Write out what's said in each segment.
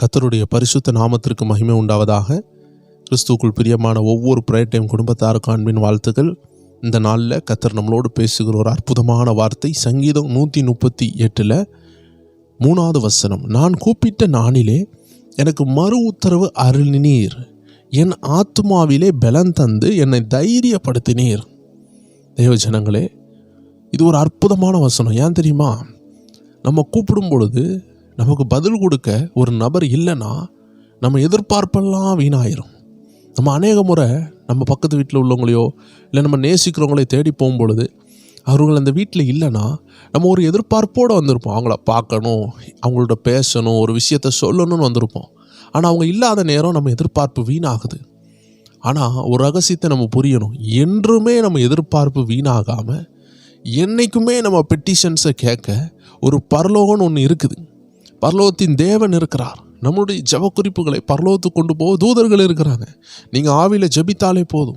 கர்த்தருடைய பரிசுத்த நாமத்திற்கு மகிமை உண்டாவதாக. கிறிஸ்துவுக்குள் பிரியமான ஒவ்வொரு பிரேயர் டைம் குடும்பத்தாருக்கு அன்பின் வாழ்த்துக்கள். இந்த நாளில் கர்த்தர் நம்மளோடு பேசுகிற ஒரு அற்புதமான வார்த்தை சங்கீதம் 138 3வது வசனம். நான் கூப்பிட்ட நாளிலே எனக்கு மறு உத்தரவு அருளினீர், என் ஆத்துமாவிலே பலன் தந்து என்னை தைரியப்படுத்தினீர். தேவ ஜனங்களே, இது ஒரு அற்புதமான வசனம். ஏன் தெரியுமா? நம்ம கூப்பிடும் பொழுது நமக்கு பதில் கொடுக்க ஒரு நபர் இல்லைன்னா நம்ம எதிர்பார்ப்பெல்லாம் வீணாயிரும். நம்ம அநேக முறை நம்ம பக்கத்து வீட்டில் உள்ளவங்களையோ இல்லை நம்ம நேசிக்கிறவங்களே தேடி போகும்பொழுது அவர்கள் அந்த வீட்டில் இல்லைன்னா நம்ம ஒரு எதிர்பார்ப்போடு வந்திருப்போம். அவங்கள பார்க்கணும், அவங்கள்ட்ட பேசணும், ஒரு விஷயத்த சொல்லணும்னு வந்திருப்போம். ஆனால் அவங்க இல்லாத நேரம் நம்ம எதிர்பார்ப்பு வீணாகுது. ஆனால் ஒரு ரகசியத்தை நம்ம புரியணும். என்றுமே நம்ம எதிர்பார்ப்பு வீணாகாமல் என்றைக்குமே நம்ம பெட்டிஷன்ஸை கேட்க ஒரு பரலோகம்னு ஒன்று இருக்குது. பரலோகத்தின் தேவன் இருக்கிறார். நம்மளுடைய ஜெப குறிப்புகளை பரலோகத்துக்கு கொண்டு போக தூதர்கள் இருக்கிறாங்க. நீங்கள் ஆவியில் ஜெபித்தாலே போதும்.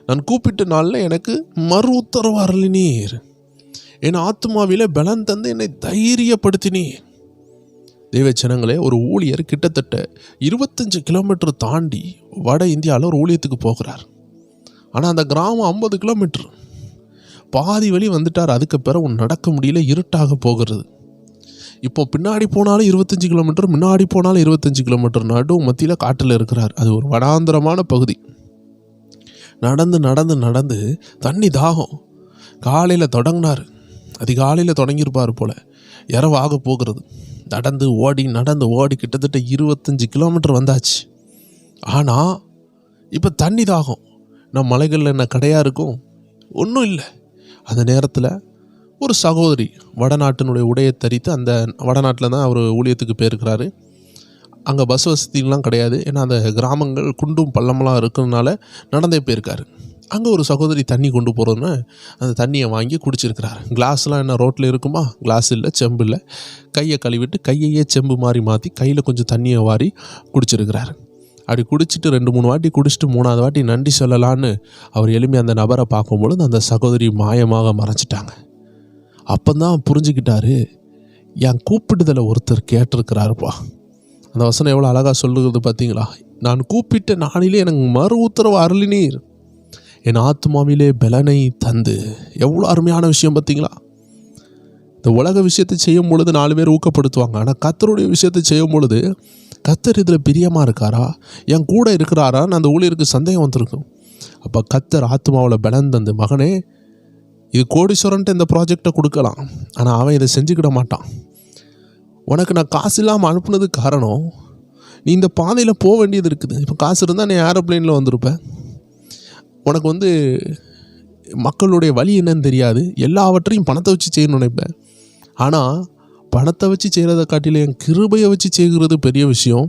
நான் கூப்பிட்ட நாளில் எனக்கு மறு உத்தரவு அருளினீர், என் ஆத்மாவிலே பலன் தந்து என்னை தைரியப்படுத்தினீர். தேவ ஜனங்களே, ஒரு ஊழியர் கிட்டத்தட்ட 25 கிலோமீட்டர் தாண்டி வட இந்தியாவில் ஒரு ஊழியத்துக்கு போகிறார். ஆனால் அந்த கிராமம் 50 கிலோமீட்டர். பாதி வழி வந்துட்டார். அதுக்கு பிறகு நடக்க முடியல, இருட்டாக போகிறது. இப்போ பின்னாடி போனாலும் 25 கிலோமீட்டர், முன்னாடி போனாலும் 25 கிலோமீட்டர், நடு மத்தியில் காட்டில் இருக்கிறார். அது ஒரு வடாந்திரமான பகுதி. நடந்து நடந்து நடந்து தண்ணி தாகம். காலையில் தொடங்கினார், அதிகாலையில் தொடங்கியிருப்பார் போல். இரவாக போகிறது. நடந்து ஓடி கிட்டத்தட்ட 25 கிலோமீட்டர் வந்தாச்சு. ஆனால் இப்போ தண்ணி தாகம். நம்ம மலைகளில் என்ன கடையாக இருக்கும்? ஒன்றும் இல்லை. அந்த நேரத்தில் ஒரு சகோதரி வடநாட்டினுடைய உடையை தரித்து, அந்த வடநாட்டில் தான் அவர் ஊழியத்துக்கு போயிருக்கிறாரு. அங்கே பஸ் வசதிலாம் கிடையாது. ஏன்னா அந்த கிராமங்கள் குண்டும் பள்ளமெல்லாம் இருக்கிறதுனால நடந்தே போயிருக்காரு. அங்கே ஒரு சகோதரி தண்ணி கொண்டு போகிறதுன்னு அந்த தண்ணியை வாங்கி குடிச்சிருக்கிறார். கிளாஸ்லாம் என்ன ரோட்டில் இருக்குமா? கிளாஸ் இல்லை, செம்பு இல்லை. கையை கழுவிட்டு கையையே செம்பு மாதிரி மாற்றி கையில் கொஞ்சம் தண்ணியை வாரி குடிச்சிருக்கிறார். அப்படி குடிச்சிட்டு 2-3 வாட்டி குடிச்சிட்டு 3வது வாட்டி நன்றி சொல்லலான்னு அவர் எழுப்பி அந்த நபரை பார்க்கும்பொழுது அந்த சகோதரி மாயமாக மறைச்சிட்டாங்க. அப்போதான் புரிஞ்சுக்கிட்டாரு, என் கூப்பிடுதலை ஒருத்தர் கேட்டிருக்கிறாருப்பா. அந்த வசனம் எவ்வளோ அழகாக சொல்லுகிறது பார்த்தீங்களா? நான் கூப்பிட்ட நாளிலே எனக்கு மறு உத்தரவு அருளினீர், என் ஆத்மாவிலே பலனை தந்து. எவ்வளோ அருமையான விஷயம் பார்த்தீங்களா? இந்த உலக விஷயத்தை செய்யும் பொழுது 4 பேர் ஊக்கப்படுத்துவாங்க. ஆனால் கர்த்தருடைய விஷயத்தை செய்யும் பொழுது கர்த்தர் இதில் பிரியமாக இருக்காரா, என் கூட இருக்கிறாரான்னு அந்த ஊழியருக்கு சந்தேகம் வந்திருக்கும். அப்போ கர்த்தர் ஆத்மாவில் பலன் தந்து, மகனே, இது கோடீஸ்வரன்ட்டு இந்த ப்ராஜெக்டை கொடுக்கலாம், ஆனால் அவன் இதை செஞ்சுக்கிட மாட்டான். உனக்கு நான் காசு இல்லாமல் அனுப்புனதுக்கு காரணம், நீ இந்த பாதையில் போக வேண்டியது இருக்குது. இப்போ காசு இருந்தால் நீ ஏரோப்ளேனில் வந்திருப்பேன். உனக்கு மக்களுடைய வழி என்னன்னு தெரியாது. எல்லாவற்றையும் பணத்தை வச்சு செய்யணும்னு நினைப்பேன். ஆனால் பணத்தை வச்சு செய்கிறத காட்டில என் கிருபையை வச்சு செய்கிறது பெரிய விஷயம்.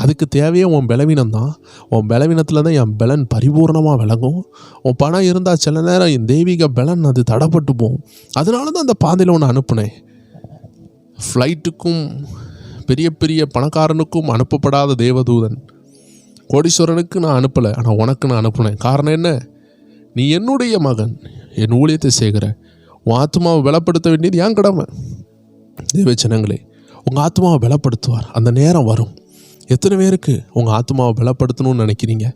அதுக்கு தேவையே உன் பலவீனம் தான். உன் பலவீனத்தில் தான் என் பலன் பரிபூர்ணமாக விளங்கும். உன் பணம் இருந்தால் சில நேரம் என் தெய்வீக பலன் அது தடைப்பட்டு போகும். அதனால தான் அந்த பாதையில் ஒன்று அனுப்புனேன். ஃப்ளைட்டுக்கும் பெரிய பெரிய பணக்காரனுக்கும் அனுப்பப்படாத தேவதூதன் கோடீஸ்வரனுக்கு நான் அனுப்பலை, ஆனால் உனக்கு நான் அனுப்புனேன். காரணம் என்ன? நீ என்னுடைய மகன், என் ஊழியத்தை செய்கிற. உன் ஆத்மாவை பலப்படுத்த வேண்டியது என் கடமை. தேவ ஜனங்களே, உங்கள் ஆத்மாவை பலப்படுத்துவார். அந்த நேரம் வரும். எத்தனை பேருக்கு உங்கள் ஆத்மாவை பலப்படுத்தணும்னு நினைக்கிறீங்க?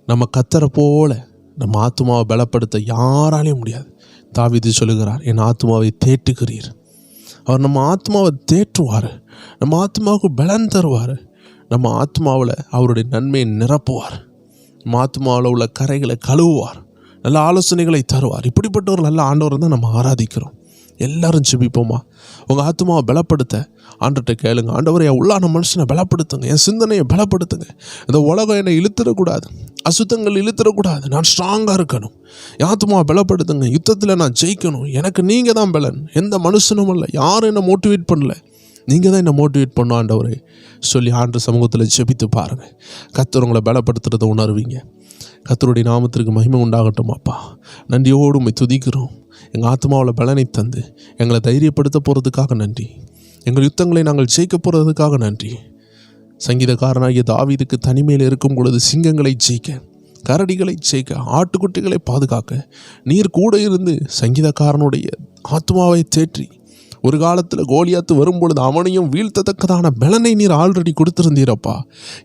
நம்ம கர்த்தரை போல நம்ம ஆத்மாவை பலப்படுத்த யாராலையும் முடியாது. தாவீது சொல்லுகிறார், என் ஆத்மாவை தேற்றுகிறீர். அவர் நம்ம ஆத்மாவை தேற்றுவார். நம்ம ஆத்மாவுக்கு பலன் தருவார். நம்ம ஆத்மாவில் அவருடைய நன்மையை நிரப்புவார். நம்ம ஆத்மாவில் உள்ள கரைகளை கழுவுவார். நல்ல ஆலோசனைகளை தருவார். இப்படிப்பட்ட ஒரு நல்ல ஆண்டவரை தான் நம்ம ஆராதிக்கிறோம். எல்லாரும் ஜெபிப்போமா? உங்கள் ஆத்மாவை பலப்படுத்த ஆண்டவர்கிட்ட கேளுங்க. ஆண்டவரை, என் உள்ளான மனுஷனை பலப்படுத்துங்க, என் சிந்தனையை பலப்படுத்துங்க. இந்த உலகம் என்னை இழுத்துடக்கூடாது, அசுத்தங்கள் இழுத்துடக்கூடாது. நான் ஸ்ட்ராங்காக இருக்கணும். என் ஆத்மாவை பலப்படுத்துங்க. யுத்தத்தில் நான் ஜெயிக்கணும். எனக்கு நீங்கள் தான் பலன், எந்த மனுஷனும் இல்லை. யாரும் என்னை மோட்டிவேட் பண்ணல, நீங்கள் தான் என்னை மோட்டிவேட் பண்ணணும் ஆண்டவரே சொல்லி ஆண்டவர் சமூகத்தில் ஜெபித்து பாருங்கள். கர்த்தர் உங்களை பலப்படுத்துறதை உணர்வீங்க. கர்த்தருடைய நாமத்திற்கு மகிமை உண்டாகட்டும். அப்பா, நன்றியோடு உம்மை துதிக்கிறோம். எங்கள் ஆத்மாவில் பலனை தந்து எங்களை தைரியப்படுத்த போகிறதுக்காக நன்றி. எங்கள் யுத்தங்களை நாங்கள் ஜெயிக்க போகிறதுக்காக நன்றி. சங்கீதக்காரனாகிய தாவீதுக்கு தனிமையில் இருக்கும் பொழுது சிங்கங்களை ஜெயிக்க, கரடிகளை ஜெயிக்க, ஆட்டுக்குட்டிகளை பாதுகாக்க நீர் கூட இருந்து சங்கீதக்காரனுடைய ஆத்மாவை தேற்றி ஒரு காலத்தில் கோலியாத்து வரும்பொழுது அவனையும் வீழ்த்தத்தக்கதான பலனை நீர் ஆல்ரெடி கொடுத்திருந்தீரப்பா.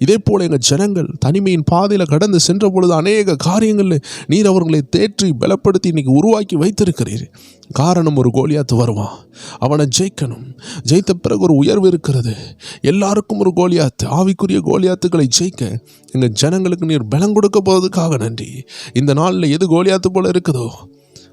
இதே போல் எங்கள் ஜனங்கள் தனிமையின் பாதையில் கடந்து சென்ற பொழுது அநேக காரியங்களில் நீர் அவர்களை தேற்றி பலப்படுத்தி இன்னைக்கு உருவாக்கி வைத்திருக்கிறீர். காரணம், ஒரு கோலியாத்து வருவான், அவனை ஜெயிக்கணும். ஜெயித்த பிறகு ஒரு உயர்வு இருக்கிறது. எல்லாருக்கும் ஒரு கோலியாத்து, ஆவிக்குரிய கோலியாத்துக்களை ஜெயிக்க எங்கள் ஜனங்களுக்கு நீர் பலம் கொடுக்க போவதுக்காக நன்றி. இந்த நாளில் எது கோலியாத்து போல இருக்குதோ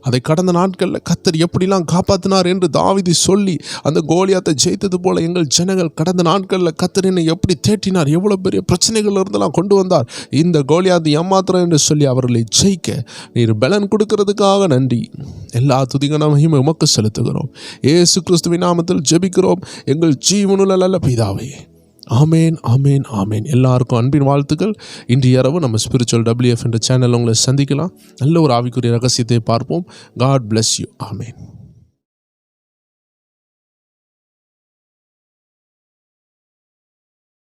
அதை கடந்த நாட்களில் கர்த்தர் எப்படிலாம் காப்பாற்றினார் என்று தாவீது சொல்லி அந்த கோலியாத்தை ஜெயித்தது போல எங்கள் ஜனங்கள் கடந்த நாட்களில் கர்த்தர் என்னை எப்படி தேற்றினார், எவ்வளோ பெரிய பிரச்சனைகள் இருந்தெல்லாம் கொண்டு வந்தார், இந்த கோலியாத்து ஏமாத்திரம் என்று சொல்லி அவர்களை ஜெயிக்க நீர் பலன் கொடுக்கறதுக்காக நன்றி. எல்லா துதிகன மகிமை உமக்கு செலுத்துகிறோம். இயேசு கிறிஸ்துவின் நாமத்தில் ஜெபிக்கிறோம் எங்கள் ஜீவனுள்ள நல்ல பிதாவே. ஆமேன், ஆமேன், ஆமேன். எல்லாருக்கும் அன்பின் வாழ்த்துக்கள். இன்று இரவு நம்ம ஸ்பிரிச்சுவல் WF என்ற சேனல் உங்களை சந்திக்கலாம். நல்ல ஒரு ஆவிக்குரிய ரகசியத்தை பார்ப்போம். God bless you. ஆமேன்.